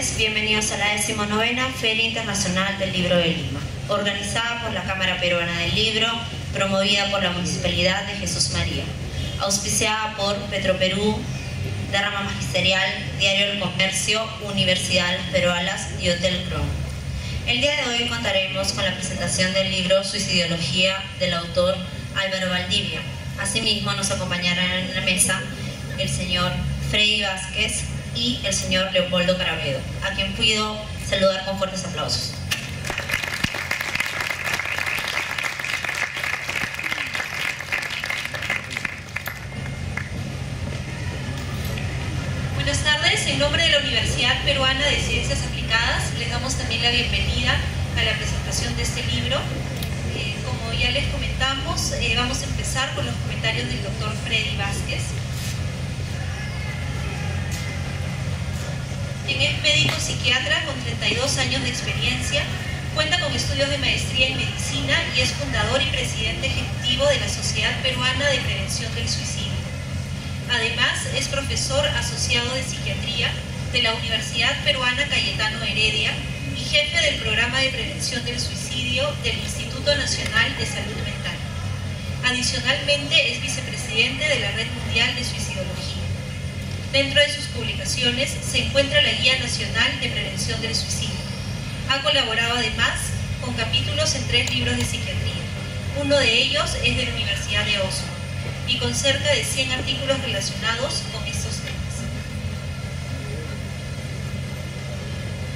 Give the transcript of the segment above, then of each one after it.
tardes, bienvenidos a la 19ª Feria Internacional del Libro de Lima, organizada por la Cámara Peruana del Libro, promovida por la Municipalidad de Jesús María, auspiciada por Petroperú, Derrama Magisterial, Diario del Comercio, Universidad Las Peruanas y Hotel Chrome. El día de hoy contaremos con la presentación del libro Suicidología del autor Álvaro Valdivia. Asimismo nos acompañarán en la mesa el señor Freddy Vázquez y el señor Leopoldo Carabedo, a quien pido saludar con fuertes aplausos. Buenas tardes, en nombre de la Universidad Peruana de Ciencias Aplicadas les damos también la bienvenida a la presentación de este libro. Como ya les comentamos, vamos a empezar con los comentarios del doctor Freddy Vázquez. Quien es médico psiquiatra con 32 años de experiencia, cuenta con estudios de maestría en medicina y es fundador y presidente ejecutivo de la Sociedad Peruana de Prevención del Suicidio. Además, es profesor asociado de psiquiatría de la Universidad Peruana Cayetano Heredia y jefe del programa de prevención del suicidio del Instituto Nacional de Salud Mental. Adicionalmente, es vicepresidente de la Red Mundial de Suicidología. Dentro de sus publicaciones se encuentra la Guía Nacional de Prevención del Suicidio. Ha colaborado además con capítulos en 3 libros de psiquiatría. Uno de ellos es de la Universidad de Oslo y con cerca de 100 artículos relacionados con estos temas.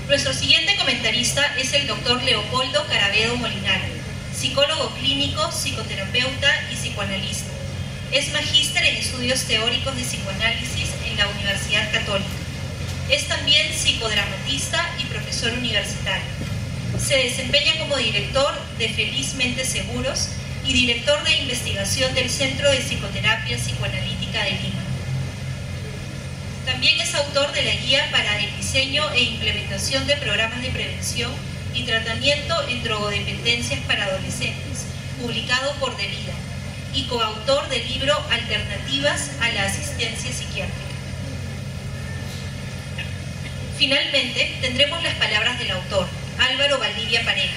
Nuestro siguiente comentarista es el doctor Leopoldo Carabedo Molinari, psicólogo clínico, psicoterapeuta y psicoanalista. Es magíster en estudios teóricos de psicoanálisis en la Universidad Católica. Es también psicodramatista y profesor universitario. Se desempeña como director de Felizmente Seguros y director de investigación del Centro de Psicoterapia Psicoanalítica de Lima. También es autor de la guía para el diseño e implementación de programas de prevención y tratamiento en drogodependencias para adolescentes, publicado por DeVida, y coautor del libro Alternativas a la Asistencia Psiquiátrica. Finalmente, tendremos las palabras del autor, Álvaro Valdivia Pareja,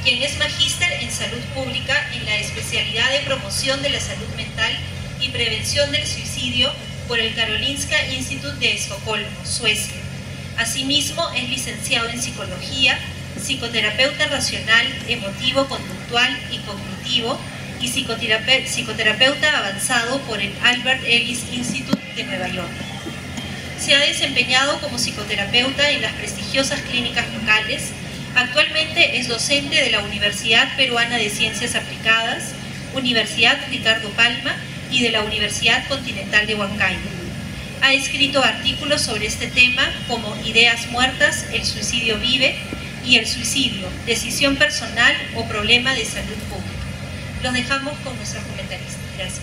quien es magíster en salud pública en la especialidad de promoción de la salud mental y prevención del suicidio por el Karolinska Institut de Estocolmo, Suecia. Asimismo, es licenciado en psicología, psicoterapeuta racional, emotivo, conductual y cognitivo, y psicoterapeuta avanzado por el Albert Ellis Institute de Nueva York. Se ha desempeñado como psicoterapeuta en las prestigiosas clínicas locales. Actualmente es docente de la Universidad Peruana de Ciencias Aplicadas, Universidad Ricardo Palma y de la Universidad Continental de Huancayo. Ha escrito artículos sobre este tema como Ideas muertas, el suicidio vive y el suicidio, decisión personal o problema de salud pública. Los dejamos con nuestros comentaristas. Gracias.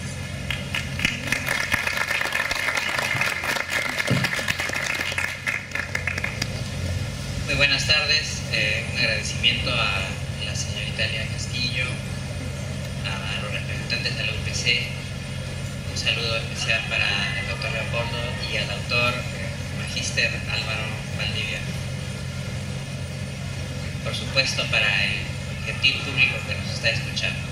Muy buenas tardes. Un agradecimiento a la señorita Lea Castillo, a los representantes de la UPC. Un saludo especial para el doctor Leopoldo y al autor magíster Álvaro Valdivia. Por supuesto, para el gentil público que nos está escuchando.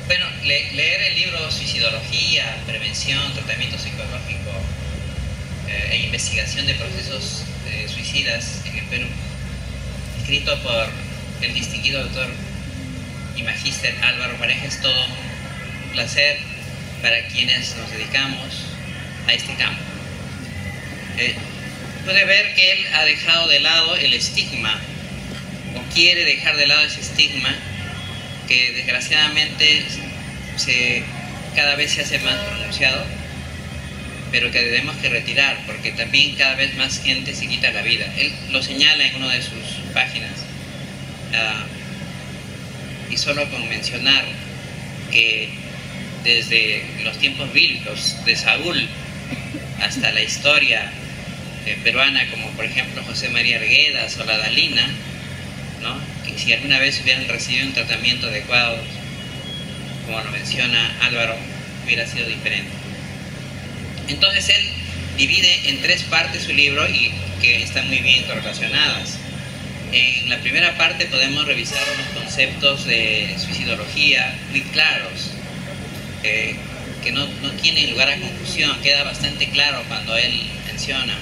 Bueno, leer el libro Suicidología, Prevención, Tratamiento Psicológico e Investigación de Procesos Suicidas en el Perú, escrito por el distinguido doctor y magíster Álvaro Pareja, es todo un placer para quienes nos dedicamos a este campo. Puede ver que él ha dejado de lado el estigma, o quiere dejar de lado ese estigma que desgraciadamente cada vez se hace más pronunciado, pero que debemos que retirar, porque también cada vez más gente se quita la vida. Él lo señala en una de sus páginas, y solo con mencionar que desde los tiempos bíblicos de Saúl hasta la historia peruana, como por ejemplo José María Arguedas o la Dalina, ¿no?, que si alguna vez hubieran recibido un tratamiento adecuado, como lo menciona Álvaro, hubiera sido diferente. Entonces él divide en 3 partes su libro y que están muy bien correlacionadas. En la primera parte podemos revisar unos conceptos de suicidología muy claros, que no tienen lugar a confusión. Queda bastante claro cuando él menciona,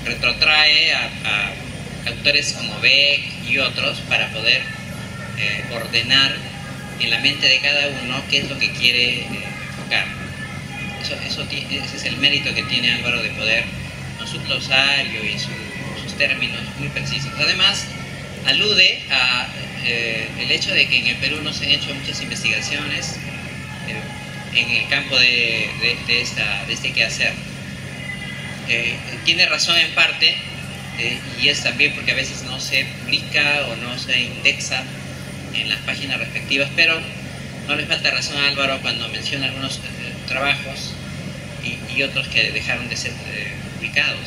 retrotrae a autores como Beck y otros para poder ordenar en la mente de cada uno qué es lo que quiere enfocar. Ese es el mérito que tiene Álvaro, de poder, con su glosario y sus términos muy precisos. Además, alude a el hecho de que en el Perú no se han hecho muchas investigaciones en el campo de este quehacer. Tiene razón en parte, y es también porque a veces no se publica o no se indexa en las páginas respectivas, pero no le falta razón a Álvaro cuando menciona algunos trabajos y otros que dejaron de ser publicados.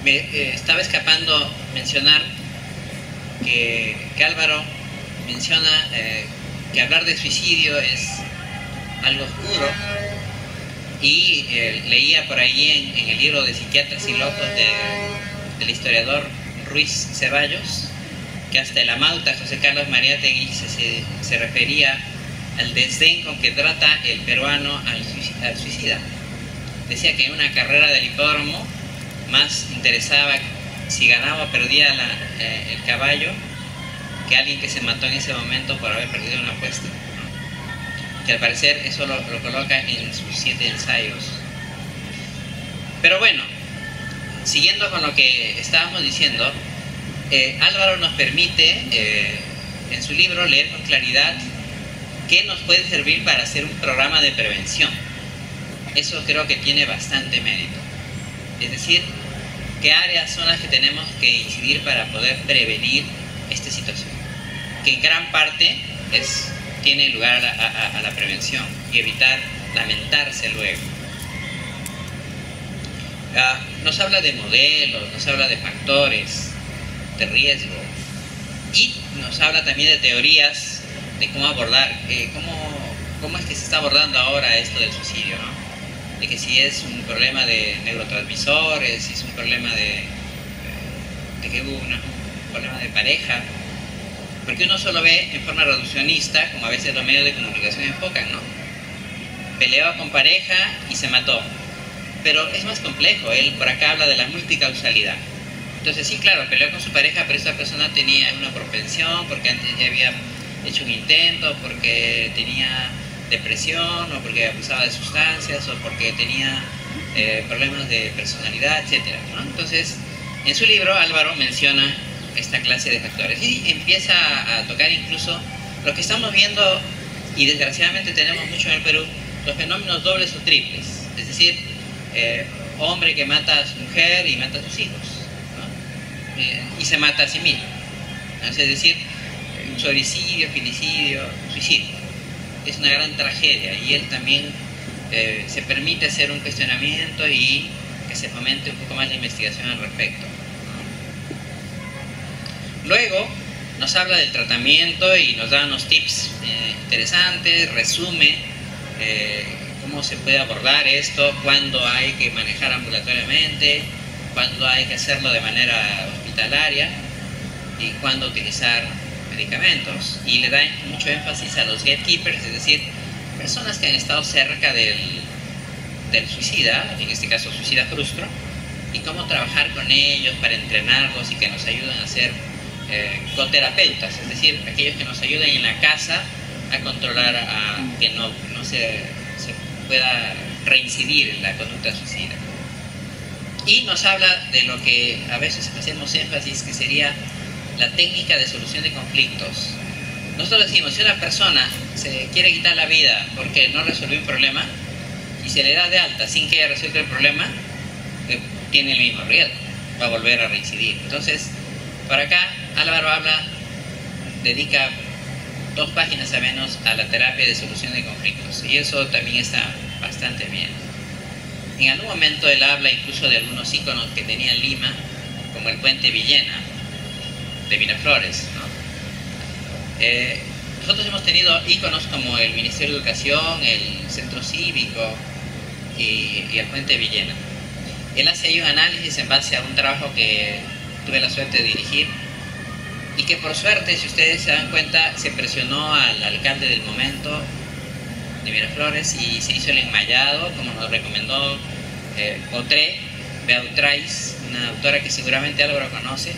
Me estaba escapando mencionar que Álvaro menciona que hablar de suicidio es algo oscuro, y leía por ahí en el libro de Psiquiatras y Locos del historiador Ruiz Ceballos, que hasta el amauta José Carlos Mariátegui se refería al desdén con que trata el peruano al suicida. Decía que en una carrera del hipódromo más interesaba si ganaba o perdía el caballo que alguien que se mató en ese momento por haber perdido una apuesta, ¿no? Que al parecer eso lo coloca en sus 7 ensayos. Pero bueno, siguiendo con lo que estábamos diciendo, Álvaro nos permite en su libro leer con claridad qué nos puede servir para hacer un programa de prevención. Eso creo que tiene bastante mérito. Es decir, qué áreas son las que tenemos que incidir para poder prevenir esta situación, que en gran parte tiene lugar a la prevención y evitar lamentarse luego. Nos habla de modelos, nos habla de factores de riesgo y nos habla también de teorías de cómo abordar, cómo es que se está abordando ahora esto del suicidio, ¿no? De que si es un problema de neurotransmisores, si es un problema de que hubo un problema de pareja, porque uno solo ve en forma reduccionista, como a veces los medios de comunicación enfocan, ¿no? Peleaba con pareja y se mató, pero es más complejo. Él por acá habla de la multicausalidad. Entonces sí, claro, peleó con su pareja, pero esta persona tenía una propensión porque antes ya había hecho un intento, porque tenía depresión, o porque abusaba de sustancias, o porque tenía problemas de personalidad, etcétera, ¿no? Entonces, en su libro Álvaro menciona esta clase de factores y empieza a tocar incluso lo que estamos viendo, y desgraciadamente tenemos mucho en el Perú, los fenómenos dobles o triples. Es decir, hombre que mata a su mujer y mata a sus hijos, ¿no? Y se mata a sí mismo, ¿no? Es decir, un homicidio, filicidio, suicidio. Es una gran tragedia, y él también se permite hacer un cuestionamiento y que se fomente un poco más la investigación al respecto, ¿no? Luego nos habla del tratamiento y nos da unos tips interesantes, resume cómo se puede abordar esto, cuándo hay que manejar ambulatoriamente, cuándo hay que hacerlo de manera hospitalaria y cuándo utilizar medicamentos, y le da mucho énfasis a los gatekeepers, es decir, personas que han estado cerca del suicida, en este caso suicida frustro, y cómo trabajar con ellos para entrenarlos y que nos ayuden a ser coterapeutas, es decir, aquellos que nos ayuden en la casa a controlar a que no se pueda reincidir en la conducta suicida. Y nos habla de lo que a veces hacemos énfasis, que sería la técnica de solución de conflictos. Nosotros decimos, si una persona se quiere quitar la vida porque no resolvió un problema y se le da de alta sin que haya resuelto el problema, tiene el mismo riesgo, va a volver a reincidir. Entonces, por acá Álvaro dedica 2 páginas a menos a la terapia de solución de conflictos, y eso también está bastante bien. En algún momento él habla incluso de algunos íconos que tenía Lima, como el puente Villena de Miraflores, ¿no? Nosotros hemos tenido íconos como el Ministerio de Educación, el Centro Cívico, y el puente Villena. Él hace ahí un análisis en base a un trabajo que tuve la suerte de dirigir y que por suerte, si ustedes se dan cuenta, se presionó al alcalde del momento de Miraflores y se hizo el enmayado, como nos recomendó Beautrais, una autora que seguramente Álvaro conoce,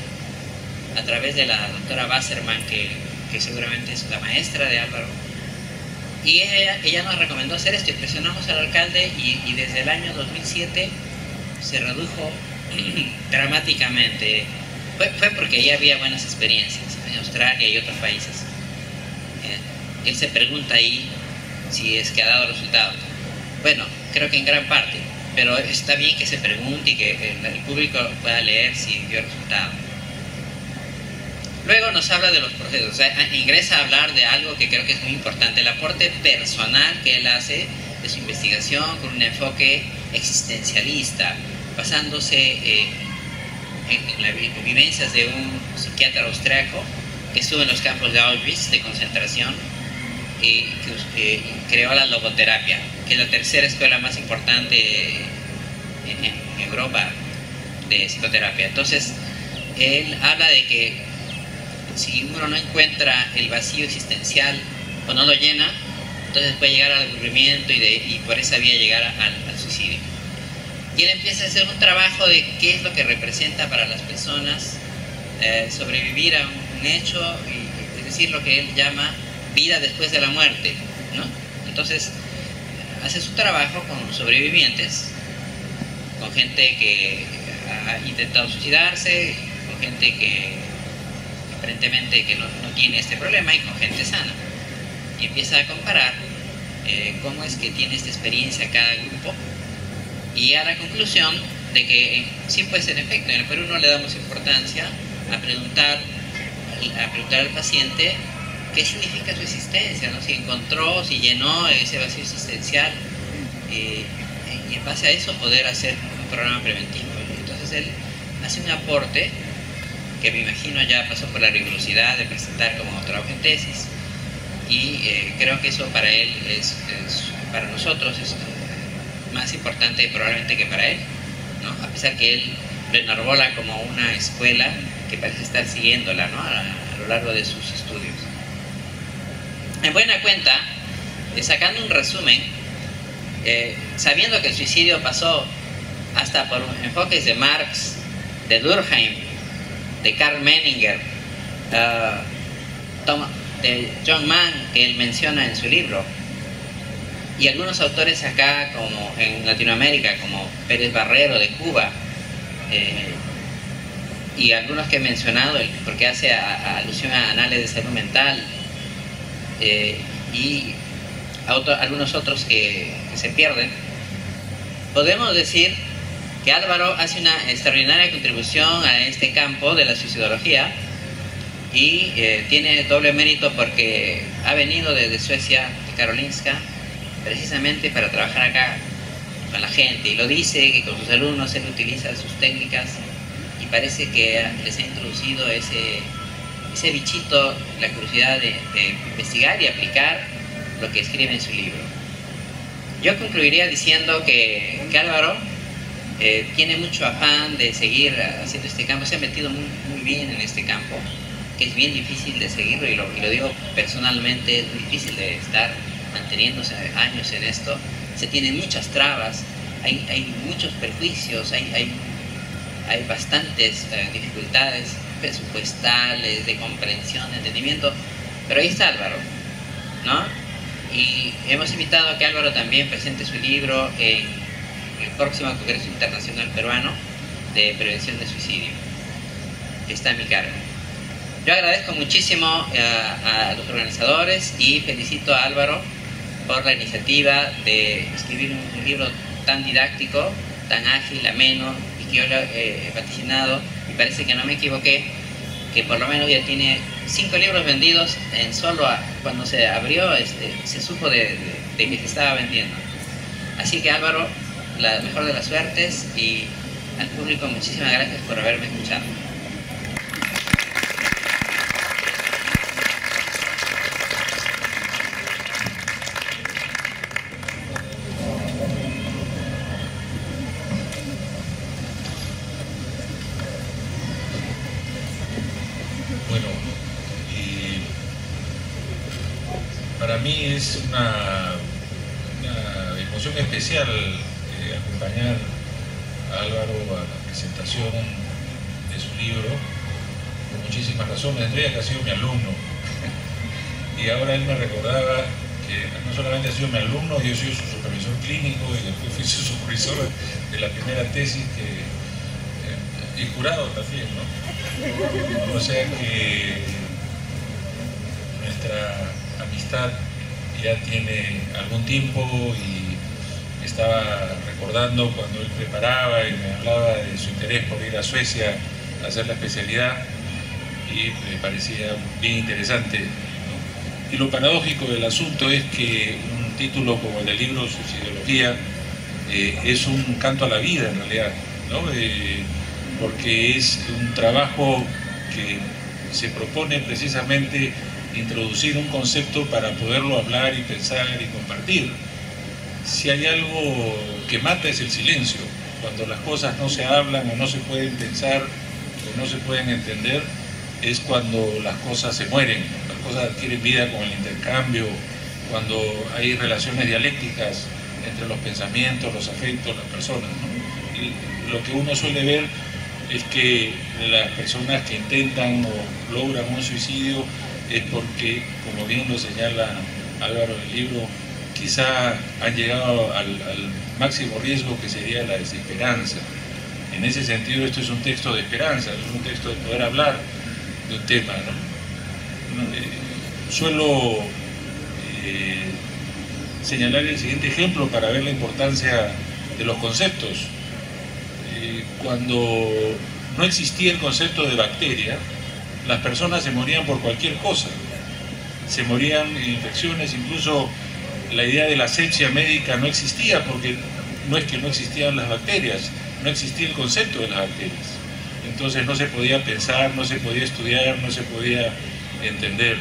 a través de la doctora Wasserman, que seguramente es la maestra de Álvaro. Y ella nos recomendó hacer esto y presionamos al alcalde y desde el año 2007 se redujo dramáticamente. Fue porque ya había buenas experiencias en Australia y otros países. Él se pregunta ahí si es que ha dado resultados. Bueno, creo que en gran parte, pero está bien que se pregunte y que el público pueda leer si dio resultado. Luego nos habla de los procesos, o sea, ingresa a hablar de algo que creo que es muy importante, el aporte personal que él hace de su investigación con un enfoque existencialista, basándose en las vivencias de un psiquiatra austriaco que estuvo en los campos de Auschwitz de concentración y que creó la logoterapia, que es la tercera escuela más importante en Europa de psicoterapia. Entonces, él habla de que si uno no encuentra el vacío existencial o no lo llena, entonces puede llegar al aburrimiento y por esa vía llegar al suicidio. Y él empieza a hacer un trabajo de qué es lo que representa para las personas sobrevivir a un hecho, es decir, lo que él llama vida después de la muerte, ¿no? Entonces, hace su trabajo con sobrevivientes, con gente que ha intentado suicidarse, con gente que aparentemente que no tiene este problema y con gente sana. Y empieza a comparar cómo es que tiene esta experiencia cada grupo y a la conclusión de que sí, pues en efecto, en el Perú no le damos importancia a preguntar al paciente qué significa su existencia, ¿no? Si encontró, si llenó ese vacío existencial y en base a eso poder hacer un programa preventivo. Entonces él hace un aporte que me imagino ya pasó por la rigurosidad de presentar como trabajo en tesis y creo que eso para él para nosotros es más importante probablemente que para él, ¿no? A pesar que él lo enarbola como una escuela que parece estar siguiéndola, ¿no? a lo largo de sus estudios. En buena cuenta, sacando un resumen, sabiendo que el suicidio pasó hasta por enfoques de Marx, de Durkheim, de Karl Menninger, de John Mann, que él menciona en su libro, y algunos autores acá, como en Latinoamérica, como Pérez Barrero de Cuba, y algunos que he mencionado, porque hace alusión a anales de salud mental, y algunos otros que se pierden, podemos decir que Álvaro hace una extraordinaria contribución a este campo de la suicidología y tiene doble mérito porque ha venido desde Suecia, de Karolinska, precisamente para trabajar acá con la gente, y lo dice que con sus alumnos él utiliza sus técnicas y parece que les ha introducido ese bichito, la curiosidad de investigar y aplicar lo que escribe en su libro. Yo concluiría diciendo que Álvaro tiene mucho afán de seguir haciendo este campo, se ha metido muy bien en este campo, que es bien difícil de seguirlo, y lo digo personalmente, es muy difícil de estar manteniéndose años en esto. Se tienen muchas trabas, hay muchos prejuicios, hay bastantes dificultades presupuestales, de comprensión, de entendimiento, pero ahí está Álvaro, ¿no? Y hemos invitado a que Álvaro también presente su libro en el próximo Congreso Internacional Peruano de Prevención de Suicidio, que está a mi cargo. Yo agradezco muchísimo a los organizadores y felicito a Álvaro por la iniciativa de escribir un libro tan didáctico, tan ágil, ameno, y que yo lo he vaticinado, y parece que no me equivoqué, que por lo menos ya tiene 5 libros vendidos en solo cuando se abrió, se supo de que se estaba vendiendo. Así que Álvaro, la mejor de las suertes, y al público muchísimas gracias por haberme escuchado. mí es una emoción especial acompañar a Álvaro a la presentación de su libro, por muchísimas razones. Entre ellas que ha sido mi alumno, y ahora él me recordaba que no solamente ha sido mi alumno, yo soy su supervisor clínico y después fui su supervisor de la primera tesis y jurado también, ¿no? O sea que nuestra amistad ya tiene algún tiempo, y estaba recordando cuando él preparaba y me hablaba de su interés por ir a Suecia a hacer la especialidad, y me parecía bien interesante, ¿no? Y lo paradójico del asunto es que un título como el del libro Suicidología es un canto a la vida en realidad, ¿no? Porque es un trabajo que se propone precisamente introducir un concepto para poderlo hablar y pensar y compartir. Si hay algo que mata es el silencio. Cuando las cosas no se hablan o no se pueden pensar o no se pueden entender, es cuando las cosas se mueren, las cosas adquieren vida con el intercambio, cuando hay relaciones dialécticas entre los pensamientos, los afectos, las personas, ¿no? Y lo que uno suele ver es que las personas que intentan o logran un suicidio es porque, como bien lo señala Álvaro en el libro, quizá han llegado al máximo riesgo, que sería la desesperanza. En ese sentido, esto es un texto de esperanza, es un texto de poder hablar de un tema, ¿no? Suelo señalar el siguiente ejemplo para ver la importancia de los conceptos. Cuando no existía el concepto de bacteria, las personas se morían por cualquier cosa, se morían en infecciones, incluso la idea de la asepsia médica no existía, porque no es que no existían las bacterias, no existía el concepto de las bacterias. Entonces no se podía pensar, no se podía estudiar, no se podía entender.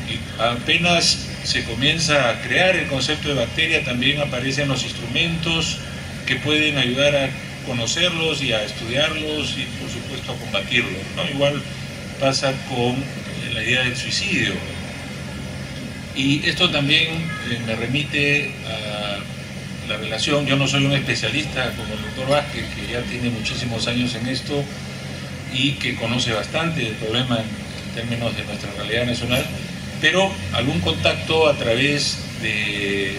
Y apenas se comienza a crear el concepto de bacteria, también aparecen los instrumentos que pueden ayudar a conocerlos y a estudiarlos y por supuesto a combatirlos, ¿no? Igual pasa con la idea del suicidio. Y esto también me remite a la relación. Yo no soy un especialista como el doctor Vázquez, que ya tiene muchísimos años en esto y que conoce bastante el problema en términos de nuestra realidad nacional, pero algún contacto a través de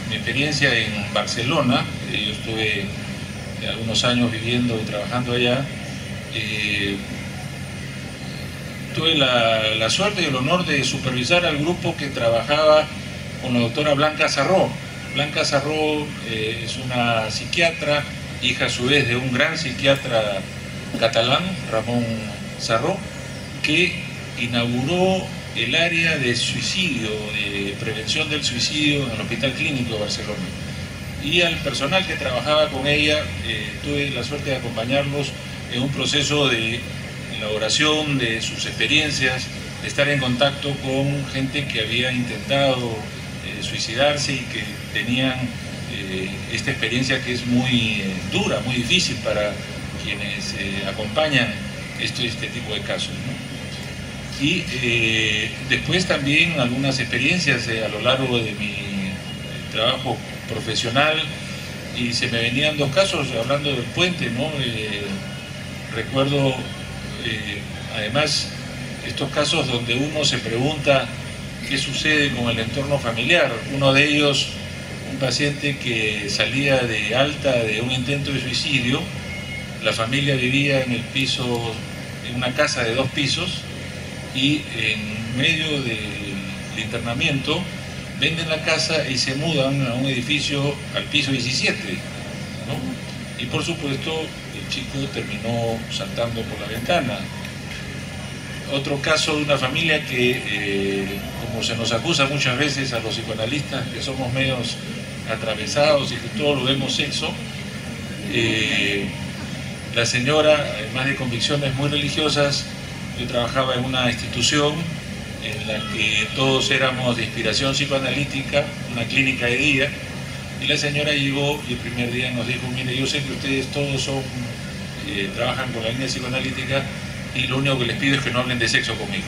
mi experiencia en Barcelona. Yo estuve algunos años viviendo y trabajando allá. Tuve la suerte y el honor de supervisar al grupo que trabajaba con la doctora Blanca Sarró. Blanca Sarró es una psiquiatra, hija a su vez de un gran psiquiatra catalán, Ramón Sarró, que inauguró el área de suicidio, de prevención del suicidio en el Hospital Clínico de Barcelona. Y al personal que trabajaba con ella, tuve la suerte de acompañarlos en un proceso de elaboración de sus experiencias, de estar en contacto con gente que había intentado suicidarse y que tenían esta experiencia que es muy dura, muy difícil para quienes acompañan este tipo de casos, ¿no? Y después también algunas experiencias a lo largo de mi trabajo profesional, y se me venían dos casos hablando del puente, ¿no? Recuerdo además estos casos donde uno se pregunta qué sucede con el entorno familiar. Uno de ellos, un paciente que salía de alta de un intento de suicidio, la familia vivía en el piso, en una casa de 2 pisos, y en medio del internamiento venden la casa y se mudan a un edificio al piso 17, ¿no? Y por supuesto el chico terminó saltando por la ventana. Otro caso de una familia que, como se nos acusa muchas veces a los psicoanalistas, que somos medios atravesados y que todo lo vemos sexo, la señora, además de convicciones muy religiosas, yo trabajaba en una institución en la que todos éramos de inspiración psicoanalítica, una clínica de día, y la señora llegó y el primer día nos dijo: mire, yo sé que ustedes todos son, trabajan con la línea psicoanalítica, y lo único que les pido es que no hablen de sexo conmigo.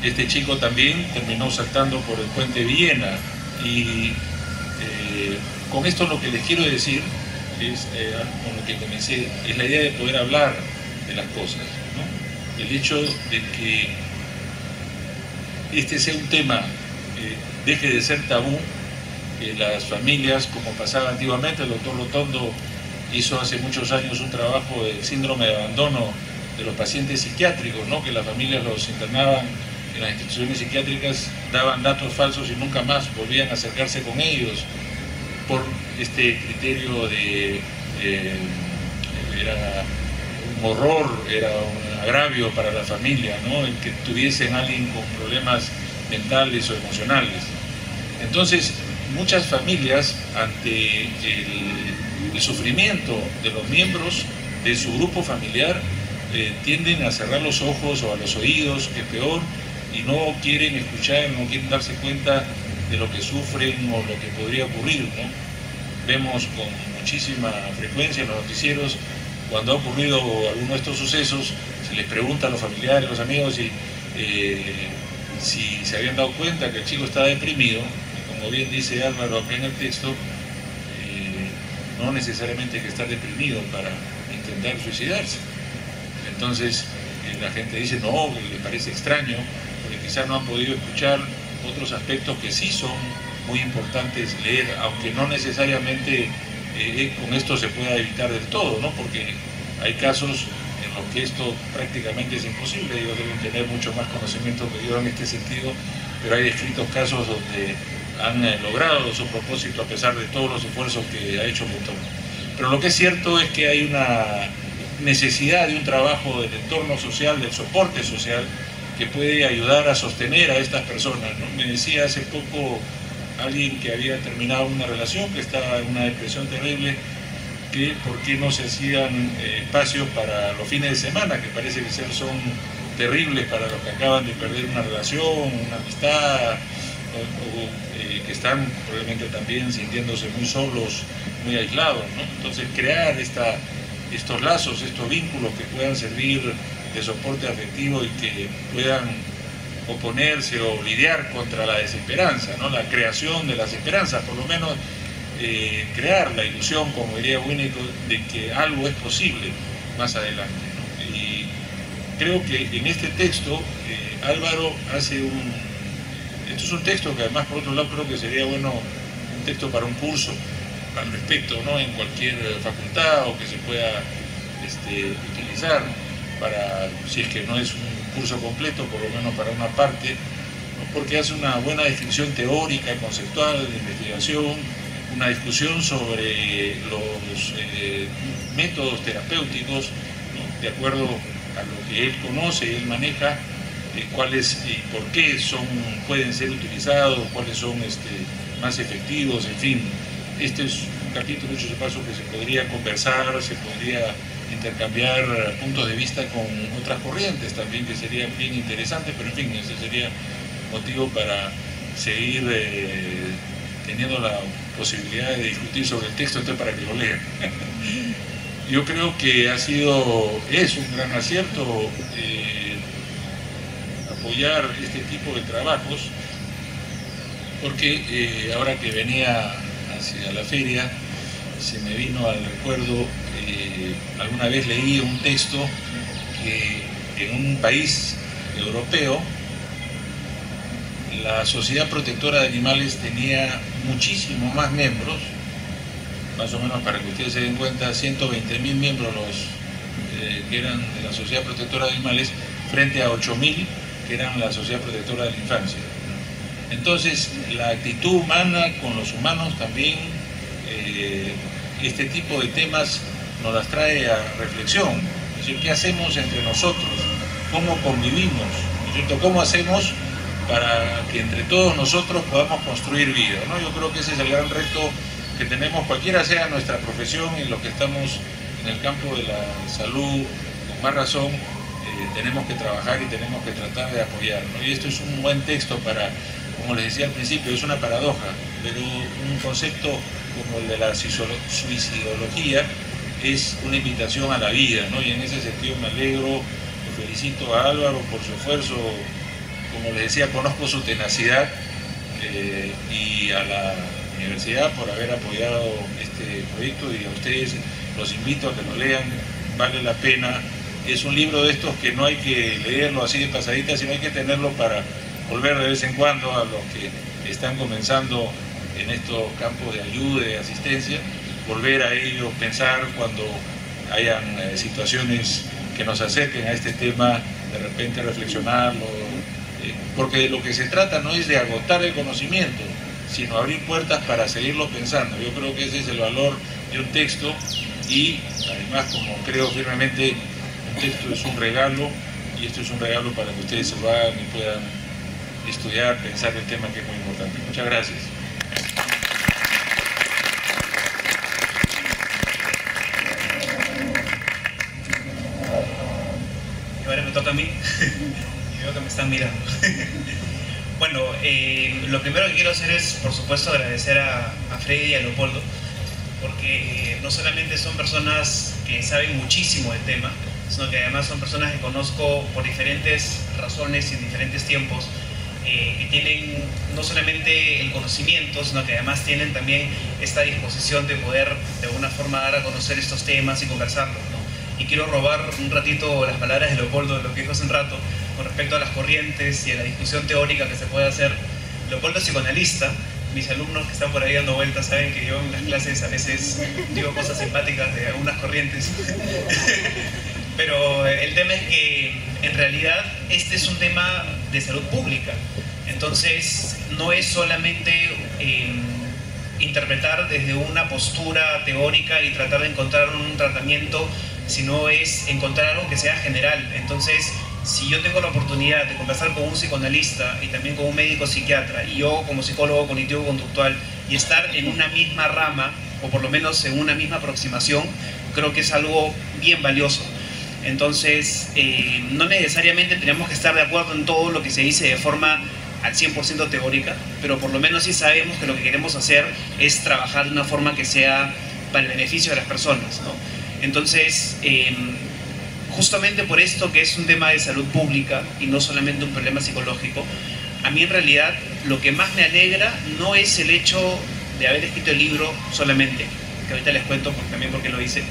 Este chico también terminó saltando por el puente Villena, y con esto lo que les quiero decir es, con lo que comencé, es la idea de poder hablar de las cosas, ¿no? El hecho de que este sea un tema, deje de ser tabú, que las familias, como pasaba antiguamente. El doctor Lotondo hizo hace muchos años un trabajo del síndrome de abandono de los pacientes psiquiátricos, ¿no? Que las familias los internaban en las instituciones psiquiátricas, daban datos falsos y nunca más volvían a acercarse con ellos por este criterio de era un horror, era un agravio para la familia, ¿no? El que tuviesen a alguien con problemas mentales o emocionales. Entonces, muchas familias, ante el sufrimiento de los miembros de su grupo familiar, tienden a cerrar los ojos o a los oídos, que es peor, y no quieren escuchar, no quieren darse cuenta de lo que sufren o lo que podría ocurrir, ¿no? Vemos con muchísima frecuencia en los noticieros, cuando ha ocurrido alguno de estos sucesos, se les pregunta a los familiares, a los amigos, si se habían dado cuenta que el chico estaba deprimido. Como bien dice Álvaro acá en el texto, no necesariamente hay que estar deprimido para intentar suicidarse. Entonces la gente dice no, le parece extraño, porque quizás no han podido escuchar otros aspectos que sí son muy importantes leer, aunque no necesariamente con esto se pueda evitar del todo, ¿no? Porque hay casos en los que esto prácticamente es imposible. Ellos deben tener mucho más conocimiento que yo en este sentido, pero hay descritos casos donde han logrado su propósito a pesar de todos los esfuerzos que ha hecho el entorno. Pero lo que es cierto es que hay una necesidad de un trabajo del entorno social, del soporte social, que puede ayudar a sostener a estas personas, ¿no? Me decía hace poco alguien que había terminado una relación, que estaba en una depresión terrible, que por qué no se hacían espacios para los fines de semana, que parece que son terribles para los que acaban de perder una relación, una amistad, que están probablemente también sintiéndose muy solos, muy aislados, ¿no? Entonces crear estos lazos, estos vínculos que puedan servir de soporte afectivo y que puedan oponerse o lidiar contra la desesperanza, ¿no? La creación de las esperanzas, por lo menos crear la ilusión, como diría Winnicott, de que algo es posible más adelante, ¿no? Y creo que en este texto Álvaro hace esto es un texto que además, por otro lado, creo que sería bueno un texto para un curso al respecto, ¿no? En cualquier facultad, o que se pueda utilizar para, si es que no es un curso completo, por lo menos para una parte, ¿no? Porque hace una buena descripción teórica, conceptual, de investigación, una discusión sobre los métodos terapéuticos, ¿no? De acuerdo a lo que él conoce y él maneja, cuáles y por qué pueden ser utilizados, cuáles son más efectivos, en fin. Este es un capítulo, hecho de paso, que se podría conversar, se podría intercambiar puntos de vista con otras corrientes también, que sería bien interesante, pero en fin, ese sería motivo para seguir teniendo la posibilidad de discutir sobre el texto, para que lo lean. Yo creo que es un gran acierto apoyar este tipo de trabajos, porque ahora que venía hacia la feria se me vino al recuerdo, alguna vez leí un texto que en un país europeo la Sociedad Protectora de Animales tenía muchísimos más miembros, más o menos, para que ustedes se den cuenta, 120.000 miembros que eran de la Sociedad Protectora de Animales, frente a 8.000 que eran la Sociedad Protectora de la Infancia. Entonces, la actitud humana con los humanos también, este tipo de temas nos las trae a reflexión. Es decir, ¿qué hacemos entre nosotros? ¿Cómo convivimos? ¿No es cierto? ¿Cómo hacemos para que entre todos nosotros podamos construir vida, ¿no? Yo creo que ese es el gran reto que tenemos, cualquiera sea nuestra profesión, y los que estamos en el campo de la salud, con más razón, tenemos que trabajar y tenemos que tratar de apoyar, ¿no? Y esto es un buen texto para, como les decía al principio, es una paradoja, pero un concepto como el de la suicidología es una invitación a la vida, ¿no? Y en ese sentido me alegro, felicito a Álvaro por su esfuerzo como les decía, conozco su tenacidad y a la universidad por haber apoyado este proyecto, y a ustedes los invito a que lo lean, vale la pena. Es un libro de estos que no hay que leerlo así de pasadita, sino hay que tenerlo para volver de vez en cuando a los que están comenzando en estos campos de ayuda y de asistencia, volver a ellos, pensar cuando hayan situaciones que nos acerquen a este tema, de repente reflexionarlo, porque de lo que se trata no es de agotar el conocimiento, sino abrir puertas para seguirlo pensando. Yo creo que ese es el valor de un texto, y además, como creo firmemente, un texto es un regalo, y esto es un regalo para que ustedes se lo hagan y puedan estudiar, pensar el tema, que es muy importante. Muchas gracias. Y ahora me toca a mí, y veo que me están mirando. Bueno, lo primero que quiero hacer es, por supuesto, agradecer a Freddy y a Leopoldo, porque no solamente son personas que saben muchísimo del tema, sino que además son personas que conozco por diferentes razones y en diferentes tiempos, que tienen no solamente el conocimiento, sino que además tienen también esta disposición de poder de alguna forma dar a conocer estos temas y conversarlos, ¿no? Y quiero robar un ratito las palabras de Leopoldo, de lo que dijo hace un rato, con respecto a las corrientes y a la discusión teórica que se puede hacer. Leopoldo es psicoanalista. Mis alumnos que están por ahí dando vueltas saben que yo en las clases a veces digo cosas simpáticas de algunas corrientes. Pero el tema es que en realidad este es un tema de salud pública. Entonces no es solamente interpretar desde una postura teórica y tratar de encontrar un tratamiento, sino es encontrar algo que sea general. Entonces, si yo tengo la oportunidad de conversar con un psicoanalista y también con un médico psiquiatra, y yo como psicólogo cognitivo-conductual, y estar en una misma rama, o por lo menos en una misma aproximación, creo que es algo bien valioso. Entonces, no necesariamente tenemos que estar de acuerdo en todo lo que se dice de forma al 100% teórica, pero por lo menos sí sabemos que lo que queremos hacer es trabajar de una forma que sea para el beneficio de las personas, ¿no? Entonces, justamente por esto que es un tema de salud pública y no solamente un problema psicológico, a mí en realidad lo que más me alegra no es el hecho de haber escrito el libro solamente, que ahorita les cuento también por qué lo hice.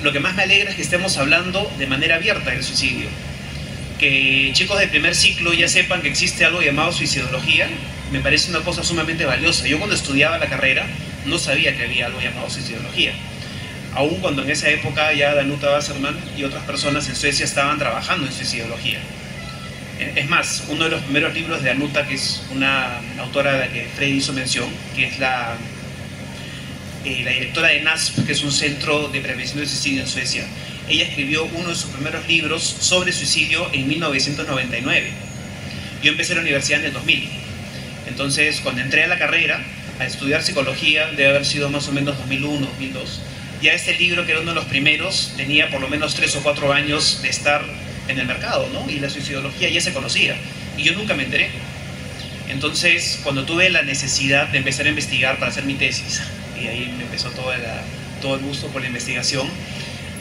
Lo que más me alegra es que estemos hablando de manera abierta del suicidio. Que chicos de primer ciclo ya sepan que existe algo llamado suicidología, me parece una cosa sumamente valiosa. Yo cuando estudiaba la carrera no sabía que había algo llamado suicidología. Aún cuando en esa época ya Danuta Wasserman y otras personas en Suecia estaban trabajando en suicidología. Es más, uno de los primeros libros de Danuta, que es una autora a la que Freddy hizo mención, que es la directora de NASP, que es un centro de prevención del suicidio en Suecia, ella escribió uno de sus primeros libros sobre suicidio en 1999. Yo empecé la universidad en el 2000. Entonces, cuando entré a la carrera a estudiar psicología, debe haber sido más o menos 2001, 2002, ya este libro, que era uno de los primeros, tenía por lo menos 3 o 4 años de estar en el mercado, ¿no? Y la suicidología ya se conocía, y yo nunca me enteré. Entonces, cuando tuve la necesidad de empezar a investigar para hacer mi tesis, y ahí me empezó todo el gusto por la investigación,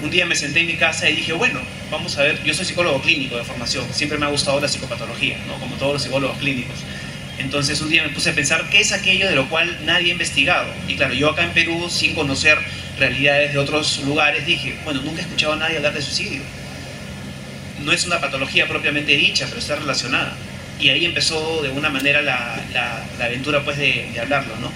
un día me senté en mi casa y dije, bueno, vamos a ver, yo soy psicólogo clínico de formación, siempre me ha gustado la psicopatología, ¿no? Como todos los psicólogos clínicos. Entonces un día me puse a pensar qué es aquello de lo cual nadie ha investigado. Y claro, yo acá en Perú, sin conocer realidades de otros lugares, dije, bueno, nunca he escuchado a nadie hablar de suicidio. No es una patología propiamente dicha, pero está relacionada. Y ahí empezó de alguna manera la aventura, pues, de hablarlo, ¿no?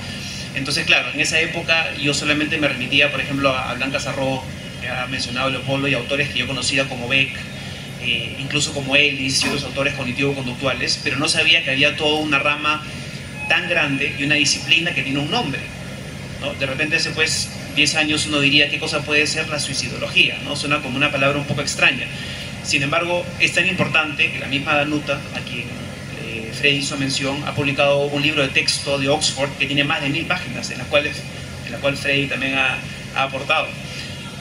Entonces, claro, en esa época yo solamente me remitía, por ejemplo, a Blanca Sarró, que ha mencionado Leopoldo, y autores que yo conocía como Beck, incluso como Ellis y otros autores cognitivo-conductuales, pero no sabía que había toda una rama tan grande y una disciplina que tiene un nombre, ¿no? De repente hace pues 10 años uno diría, ¿qué cosa puede ser la suicidología? ¿No? Suena como una palabra un poco extraña. Sin embargo, es tan importante que la misma Danuta, a quien Freddy hizo mención, ha publicado un libro de texto de Oxford que tiene más de 1000 páginas, en la cual Freddy también ha aportado.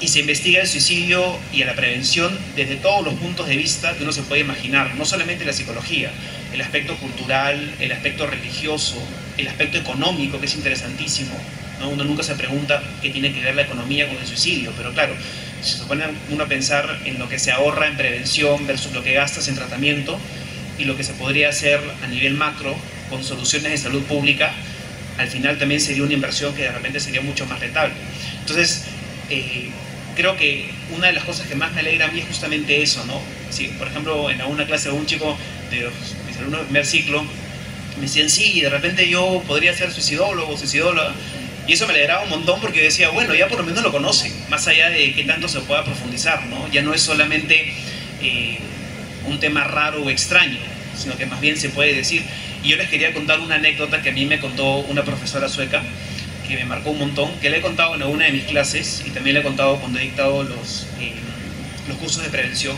Y se investiga el suicidio y a la prevención desde todos los puntos de vista que uno se puede imaginar, no solamente la psicología, el aspecto cultural, el aspecto religioso, el aspecto económico, que es interesantísimo, ¿no? Uno nunca se pregunta qué tiene que ver la economía con el suicidio, pero claro, si se pone uno a pensar en lo que se ahorra en prevención versus lo que gastas en tratamiento, y lo que se podría hacer a nivel macro con soluciones de salud pública, al final también sería una inversión que de repente sería mucho más rentable. Entonces, creo que una de las cosas que más me alegra a mí es justamente eso, ¿no? Si, por ejemplo, en alguna clase un chico de mis alumnos del primer ciclo me decían, sí, de repente yo podría ser suicidólogo o suicidóloga, y eso me alegraba un montón porque yo decía, bueno, ya por lo menos lo conocen, más allá de qué tanto se pueda profundizar, ¿no? Ya no es solamente un tema raro o extraño, sino que más bien se puede decir. Y yo les quería contar una anécdota que a mí me contó una profesora sueca, que me marcó un montón, que le he contado en una de mis clases y también le he contado cuando he dictado los cursos de prevención.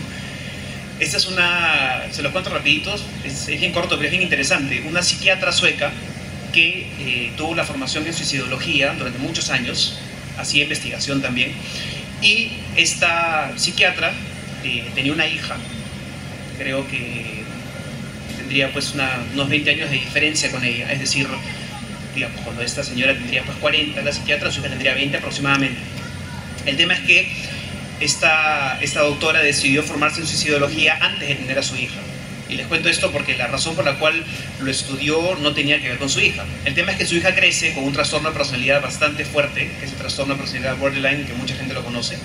Esta es una, se los cuento rapidito, es bien corto pero es bien interesante. Una psiquiatra sueca que tuvo la formación en suicidología durante muchos años, hacía investigación también, y esta psiquiatra tenía una hija, creo que tendría pues unos 20 años de diferencia con ella, es decir, digamos, cuando esta señora tendría pues 40, la psiquiatra, su hija tendría 20 aproximadamente. El tema es que esta doctora decidió formarse en suicidología antes de tener a su hija. Y les cuento esto porque la razón por la cual lo estudió no tenía que ver con su hija. El tema es que su hija crece con un trastorno de personalidad bastante fuerte, que es el trastorno de personalidad borderline, que mucha gente lo conoce,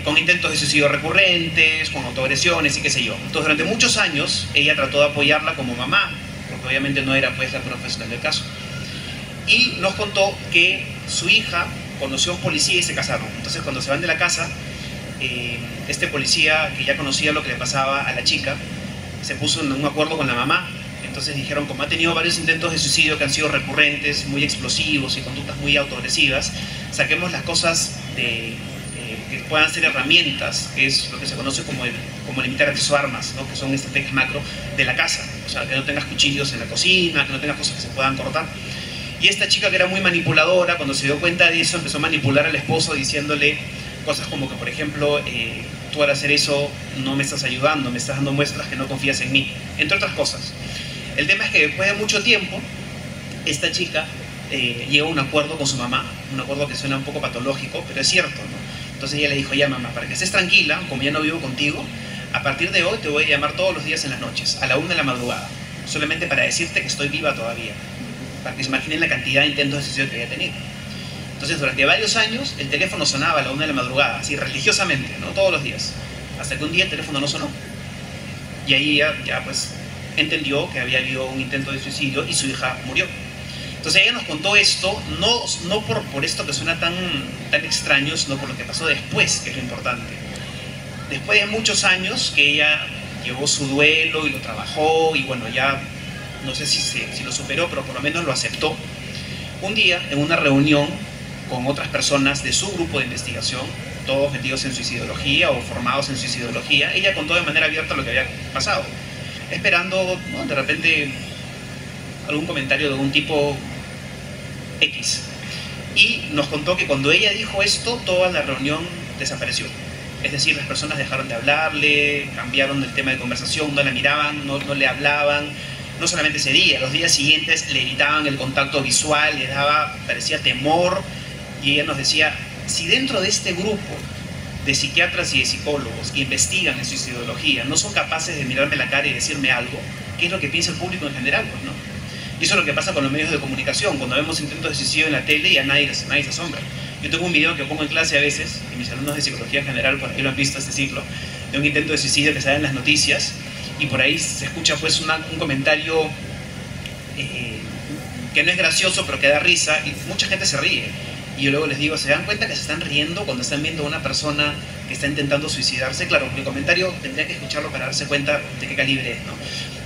con intentos de suicidio recurrentes, con autoagresiones y qué sé yo. Entonces, durante muchos años, ella trató de apoyarla como mamá, porque obviamente no era pues la profesional del caso. Y nos contó que su hija conoció a un policía y se casaron. Entonces, cuando se van de la casa, este policía, que ya conocía lo que le pasaba a la chica, se puso en un acuerdo con la mamá. Entonces dijeron, como ha tenido varios intentos de suicidio que han sido recurrentes, muy explosivos y conductas muy autoagresivas, saquemos las cosas que puedan ser herramientas, que es lo que se conoce como limitar acceso a armas, ¿no? Que son estrategias macro de la casa. O sea, que no tengas cuchillos en la cocina, que no tengas cosas que se puedan cortar. Y esta chica, que era muy manipuladora, cuando se dio cuenta de eso, empezó a manipular al esposo diciéndole cosas como que, por ejemplo, tú al hacer eso no me estás ayudando, me estás dando muestras que no confías en mí, entre otras cosas. El tema es que después de mucho tiempo, esta chica llegó a un acuerdo con su mamá, un acuerdo que suena un poco patológico, pero es cierto, ¿no? Entonces ella le dijo, ya mamá, para que estés tranquila, como ya no vivo contigo, a partir de hoy te voy a llamar todos los días en las noches, a la 1 de la madrugada, solamente para decirte que estoy viva todavía, para que se imaginen la cantidad de intentos de suicidio que había tenido. Entonces, durante varios años, el teléfono sonaba a la 1 de la madrugada, así religiosamente, ¿no? Todos los días. Hasta que un día el teléfono no sonó. Y ahí ya pues entendió que había habido un intento de suicidio y su hija murió. Entonces ella nos contó esto, no por esto que suena tan extraño, sino por lo que pasó después, que es lo importante. Después de muchos años que ella llevó su duelo y lo trabajó, y bueno, ya no sé si lo superó, pero por lo menos lo aceptó. Un día, en una reunión con otras personas de su grupo de investigación, todos metidos en suicidología o formados en suicidología, ella contó de manera abierta lo que había pasado, esperando, ¿no?, de repente algún comentario de un tipo X. Y nos contó que cuando ella dijo esto, toda la reunión desapareció. Es decir, las personas dejaron de hablarle, cambiaron el tema de conversación, no la miraban, no le hablaban. No solamente ese día, los días siguientes le evitaban el contacto visual, le parecía temor, y ella nos decía, si dentro de este grupo de psiquiatras y de psicólogos que investigan en suicidología no son capaces de mirarme la cara y decirme algo, ¿qué es lo que piensa el público en general? Pues, ¿no? Y eso es lo que pasa con los medios de comunicación, cuando vemos intentos de suicidio en la tele y a nadie se asombra. Yo tengo un video que pongo en clase a veces, y mis alumnos de psicología en general, por ahí lo han visto este ciclo, de un intento de suicidio que sale en las noticias, y por ahí se escucha pues un comentario que no es gracioso pero que da risa, y mucha gente se ríe. Y yo luego les digo, ¿se dan cuenta que se están riendo cuando están viendo a una persona que está intentando suicidarse? Claro, el comentario tendría que escucharlo para darse cuenta de qué calibre es, ¿no?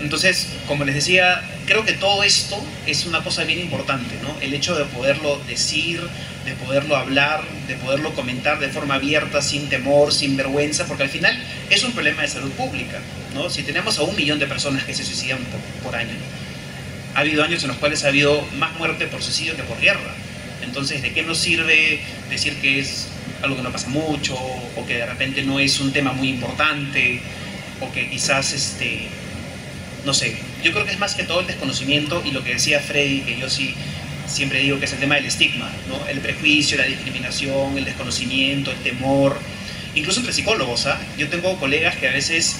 Entonces, como les decía, creo que todo esto es una cosa bien importante, ¿no? El hecho de poderlo decir, de poderlo hablar, de poderlo comentar de forma abierta, sin temor, sin vergüenza, porque al final es un problema de salud pública, ¿no? Si tenemos a 1 millón de personas que se suicidan por año, ha habido años en los cuales ha habido más muerte por suicidio que por guerra. Entonces, ¿de qué nos sirve decir que es algo que no pasa mucho, o que de repente no es un tema muy importante, o que quizás, no sé, yo creo que es más que todo el desconocimiento, y lo que decía Freddy, que yo sí siempre digo que es el tema del estigma, ¿no? El prejuicio, la discriminación, el desconocimiento, el temor, incluso entre psicólogos, ¿ah? Yo tengo colegas que a veces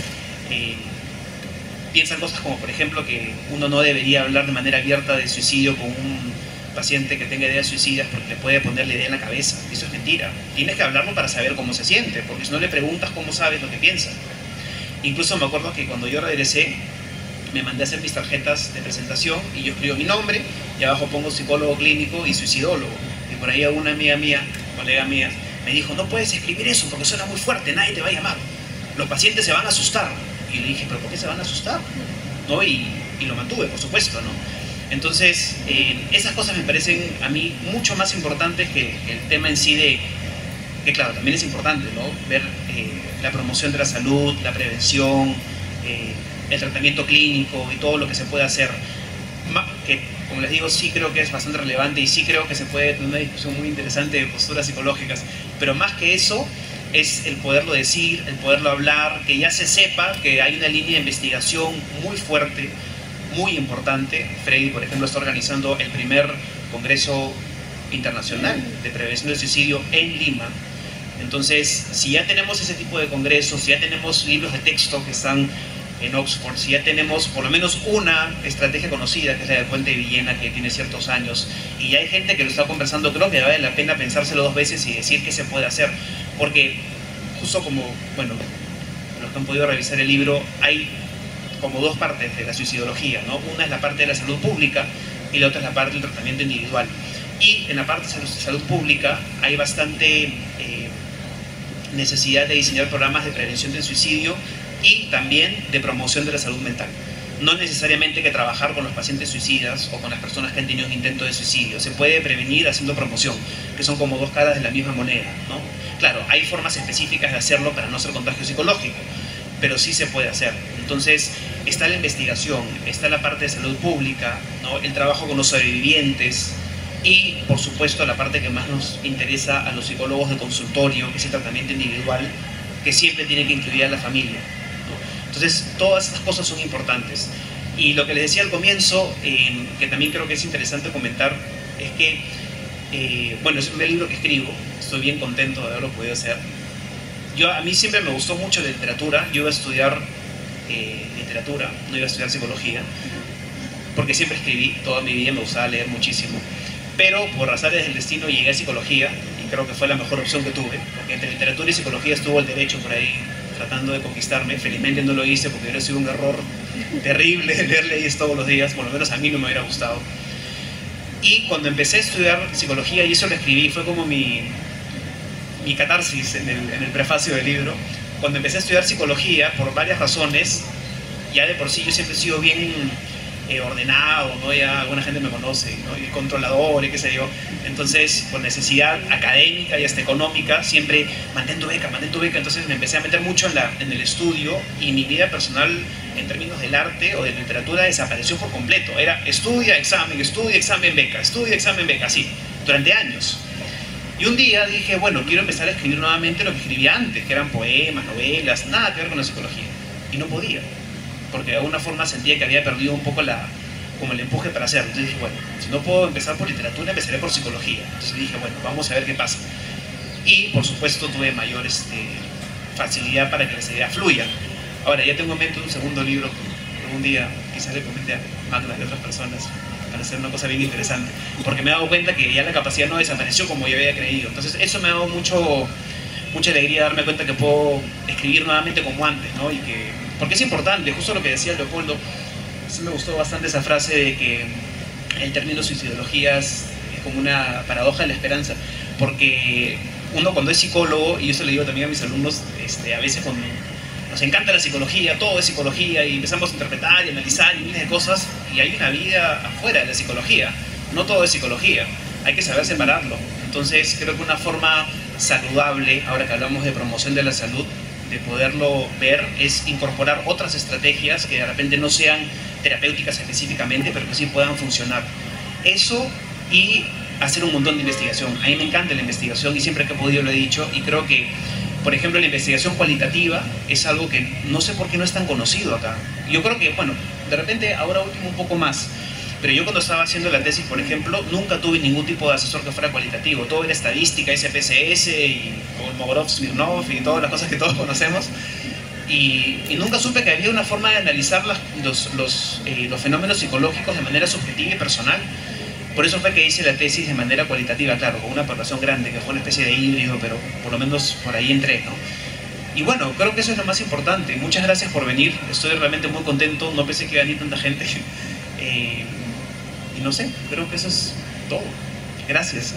piensan cosas como, por ejemplo, que uno no debería hablar de manera abierta de suicidio con un paciente que tenga ideas suicidas porque le puede poner la idea en la cabeza. Eso es mentira. Tienes que hablarlo para saber cómo se siente, porque si no le preguntas cómo sabes lo que piensa. Incluso me acuerdo que cuando yo regresé, me mandé a hacer mis tarjetas de presentación y yo escribo mi nombre y abajo pongo psicólogo clínico y suicidólogo. Y por ahí una amiga mía, colega mía, me dijo, no puedes escribir eso porque suena muy fuerte, nadie te va a llamar. Los pacientes se van a asustar. Y le dije, ¿pero por qué se van a asustar? ¿No? Y lo mantuve, por supuesto, ¿no? Entonces, esas cosas me parecen a mí mucho más importantes que el tema en sí de, que claro, también es importante, ¿no? Ver la promoción de la salud, la prevención, el tratamiento clínico y todo lo que se puede hacer. Que, como les digo, sí creo que es bastante relevante y sí creo que se puede tener una discusión muy interesante de posturas psicológicas, pero más que eso es el poderlo decir, el poderlo hablar, que ya se sepa que hay una línea de investigación muy fuerte, muy importante. Freddy, por ejemplo, está organizando el primer Congreso Internacional de Prevención del Suicidio en Lima. Entonces, si ya tenemos ese tipo de congresos, si ya tenemos libros de texto que están en Oxford, si ya tenemos por lo menos una estrategia conocida, que es la del Puente de Villena, que tiene ciertos años, y ya hay gente que lo está conversando, creo que vale la pena pensárselo dos veces y decir qué se puede hacer, porque justo como, bueno, los que han podido revisar el libro, hay como dos partes de la suicidología, ¿no? Una es la parte de la salud pública y la otra es la parte del tratamiento individual. Y en la parte de salud pública hay bastante necesidad de diseñar programas de prevención del suicidio y también de promoción de la salud mental. No necesariamente que trabajar con los pacientes suicidas o con las personas que han tenido un intento de suicidio. Se puede prevenir haciendo promoción, que son como dos caras de la misma moneda, ¿no? Claro, hay formas específicas de hacerlo para no hacer contagio psicológico, pero sí se puede hacer. Entonces, está la investigación, está la parte de salud pública, ¿no? El trabajo con los sobrevivientes y, por supuesto, la parte que más nos interesa a los psicólogos de consultorio, que es el tratamiento individual, que siempre tiene que incluir a la familia, ¿no? Entonces, todas estas cosas son importantes. Y lo que les decía al comienzo, que también creo que es interesante comentar, es que, bueno, es el primer libro que escribo, estoy bien contento de haberlo podido hacer. A mí siempre me gustó mucho la literatura. Yo iba a estudiar literatura, no iba a estudiar psicología, porque siempre escribí, toda mi vida me gustaba leer muchísimo, pero por razones del destino llegué a psicología y creo que fue la mejor opción que tuve, porque entre literatura y psicología estuvo el derecho por ahí tratando de conquistarme. Felizmente no lo hice porque hubiera sido un error terrible leer leyes todos los días, por lo menos a mí no me hubiera gustado. Y cuando empecé a estudiar psicología, y eso lo escribí, fue como mi catarsis en el prefacio del libro. Cuando empecé a estudiar psicología, por varias razones, ya de por sí yo siempre he sido bien ordenado, ¿no? Ya alguna gente me conoce, ¿no? Y controlador y qué sé yo. Entonces, por necesidad académica y hasta económica, siempre mantén tu beca. Entonces me empecé a meter mucho en el estudio, y mi vida personal en términos del arte o de la literatura desapareció por completo. Era estudia, examen, beca, así, durante años. Y un día dije, bueno, quiero empezar a escribir nuevamente lo que escribía antes, que eran poemas, novelas, nada que ver con la psicología. Y no podía, porque de alguna forma sentía que había perdido un poco como el empuje para hacerlo. Entonces dije, bueno, si no puedo empezar por literatura, empezaré por psicología. Entonces dije, bueno, vamos a ver qué pasa. Y por supuesto tuve mayor facilidad para que las ideas fluyan. Ahora ya tengo en mente un segundo libro que algún día quizás le comente a Magda y otras personas, para hacer una cosa bien interesante, porque me he dado cuenta que ya la capacidad no desapareció como yo había creído. Entonces eso me ha dado mucha alegría darme cuenta que puedo escribir nuevamente como antes, ¿no? Porque es importante, justo lo que decía Leopoldo, sí me gustó bastante esa frase de que el término suicidología es como una paradoja de la esperanza, porque uno cuando es psicólogo, y eso le digo también a mis alumnos, a veces cuando nos encanta la psicología, todo es psicología, y empezamos a interpretar y analizar y miles de cosas, y hay una vida afuera de la psicología, no todo es psicología, hay que saber separarlo. Entonces creo que una forma saludable, ahora que hablamos de promoción de la salud, de poderlo ver, es incorporar otras estrategias que de repente no sean terapéuticas específicamente, pero que sí puedan funcionar. Eso, y hacer un montón de investigación. A mí me encanta la investigación y siempre que he podido lo he dicho, y creo que, por ejemplo, la investigación cualitativa es algo que no sé por qué no es tan conocido acá. Yo creo que, bueno, de repente ahora último un poco más, pero yo cuando estaba haciendo la tesis, por ejemplo, nunca tuve ningún tipo de asesor que fuera cualitativo. Todo era estadística, SPSS y Kolmogorov, Smirnov y todas las cosas que todos conocemos. y nunca supe que había una forma de analizar los fenómenos psicológicos de manera subjetiva y personal. Por eso fue que hice la tesis de manera cualitativa, claro, con una población grande, que fue una especie de híbrido, pero por lo menos por ahí entré, ¿no? Y bueno, creo que eso es lo más importante. Muchas gracias por venir, estoy realmente muy contento, no pensé que iba a venir tanta gente. Y no sé, creo que eso es todo. Gracias.